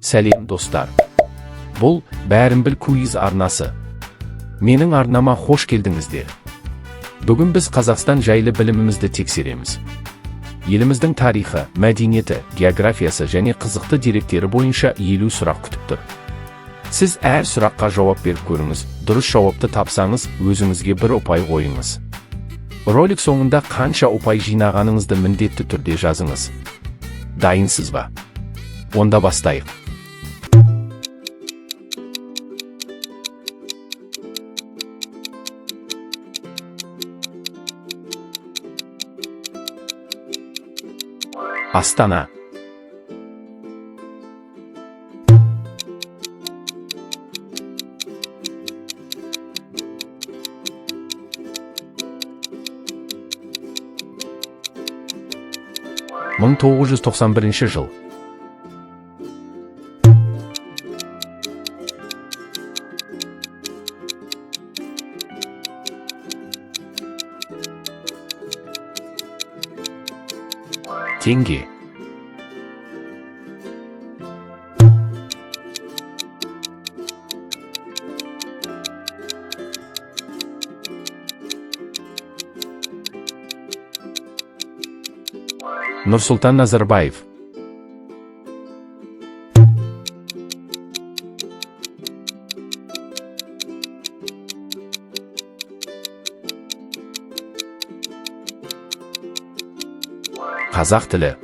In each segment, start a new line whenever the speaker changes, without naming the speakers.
Сәлем достар. Бұл бәрін біл куиз арнасы. Менің арнама хош келдіңіздер. Бүгін біз Қазақстан жайлы білімімізді тексереміз. Еліміздің тарихы, мәдениеті, географиясы және қызықты деректері бойынша 50 сұрақ күтіп тұр. Сіз әр сұраққа жауап беріп көріңіз, дұрыс жауапты тапсаңыз, өзіңізге бір ұпай қойыңыз. Ролик соңында қанша ұпай жинағаныңызды міндетті түрде жазыңыз. Дайынсыз ба? Онда бастайық. Астана. Мың 1991 жыл. Теңге. Нұрсұлтан Назарбаев. Қазақ тілі.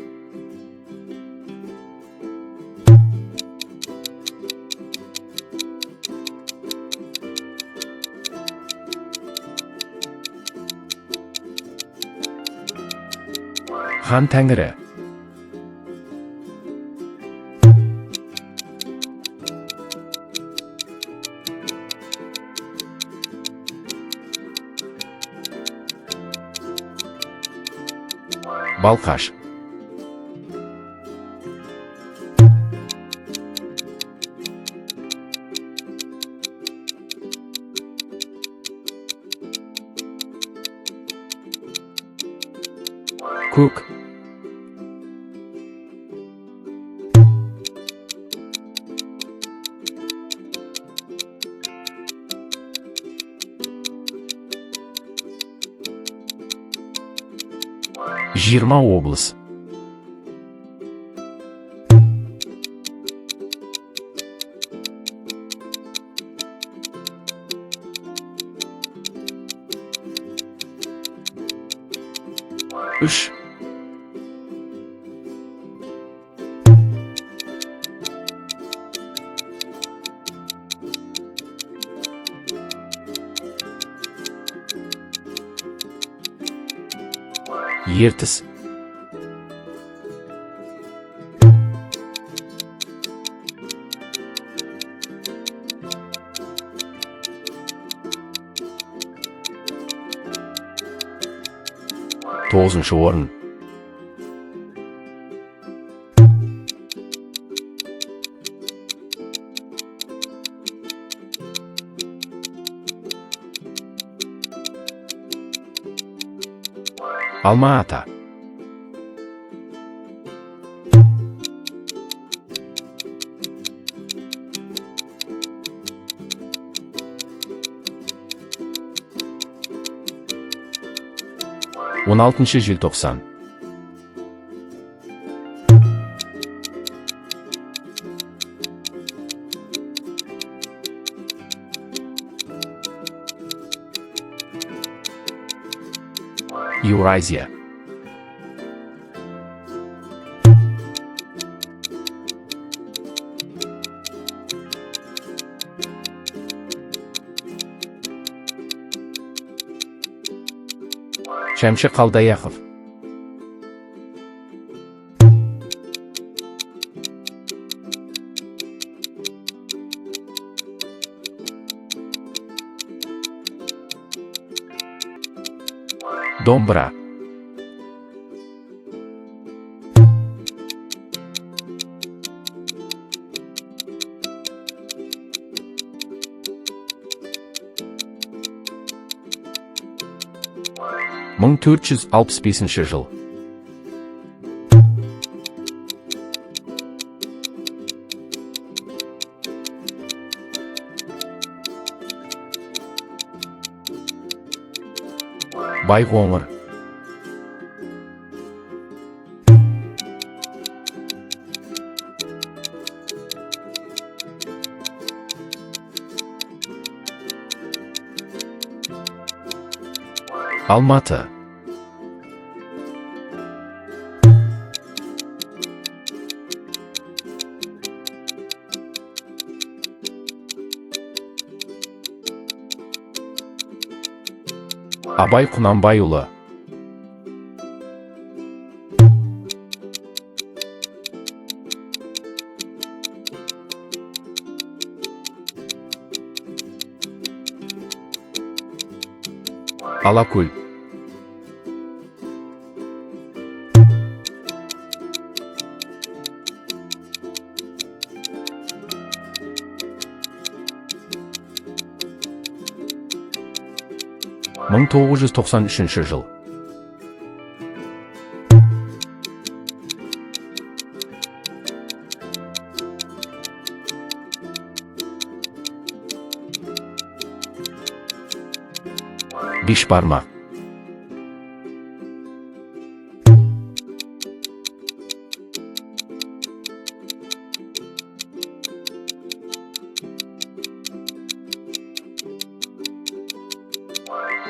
Хан Тәңірі. Балқаш. Көк. Жиырма облыс. Үш. Ертіс. Тоғызыншы орын. Алма-Ата. Он алтыншы желтоқсан. Еуразия. Шәмші Қалдаяқов. Домбыра. Мың 465 жыл. Байқоңыр. Алматы. Абай Құнанбайұлы. Алакөл. мың 993 жыл. Бешбармақ.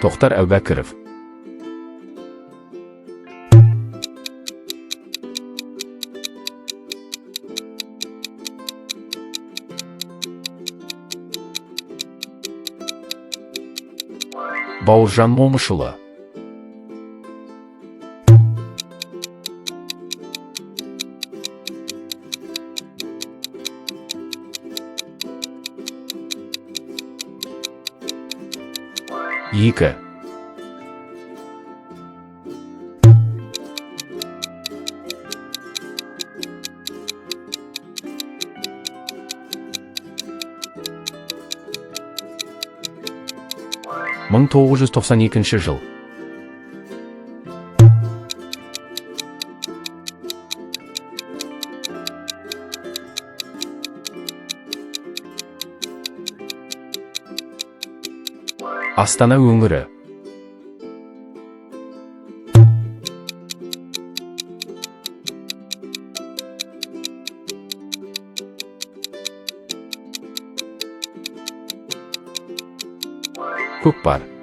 Тоқтар Әубәкіров. Бауыржан Момышұлы. Екі. мың 992 жыл. Астана өңірі. Көкпар.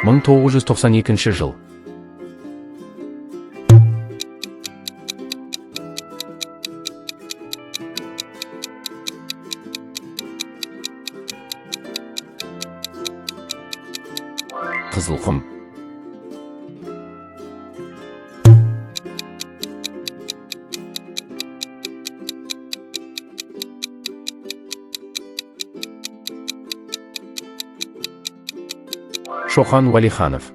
мың 992 жыл. Қызылқұм. Шоқан Уәлиханов.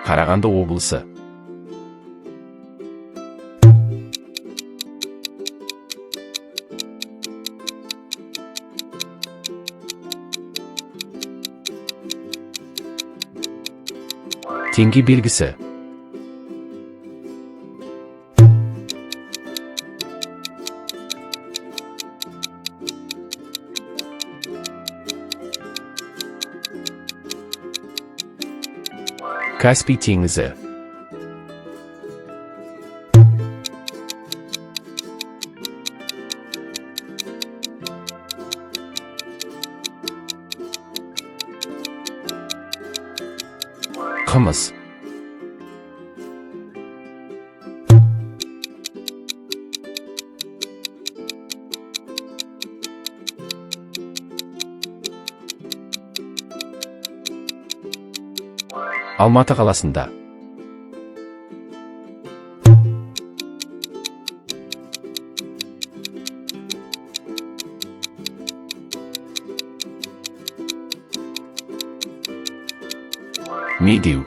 Қарағанды облысы. Теңге белгісі. Каспий теңізі. Қымыз. Алматы қаласында. Медеу.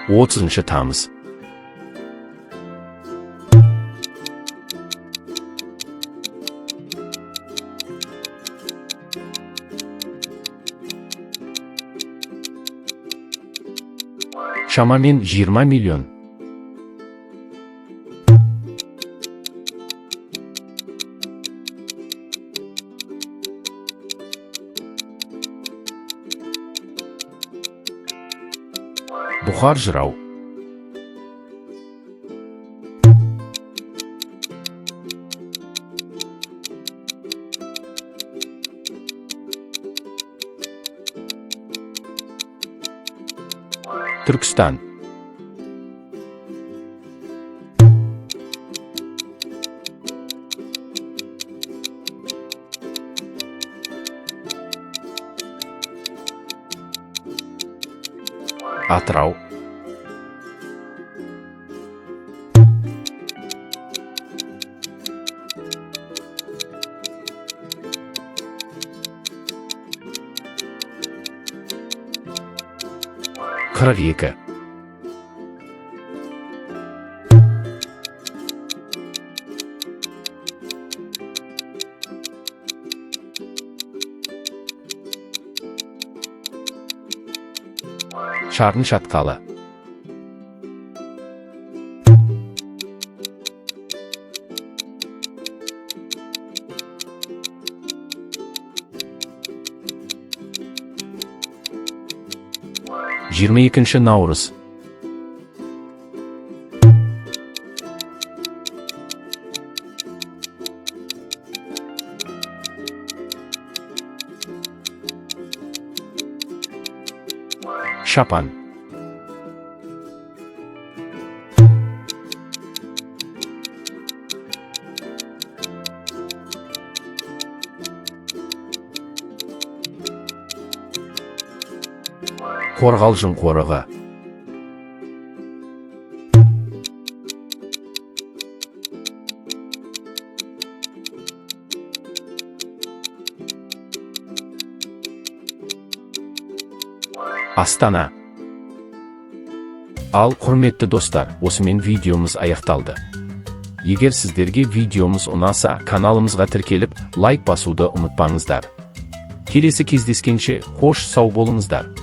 30 тамыз. Şamamen 20 milyon. Buxar jırau. Türkistan. Atrau. Kırık. Şarnı şatkalı. Жиырма екінші наурыз. Şapan. Қорғалжын қорығы. Астана. Ал, құрметті достар, осымен видеомыз аяқталды. Егер сіздерге видеомыз ұнаса, каналымызға тіркеліп, лайк басуды ұмытпаңыздар. Келесі кездескенше, қош сау болыңыздар.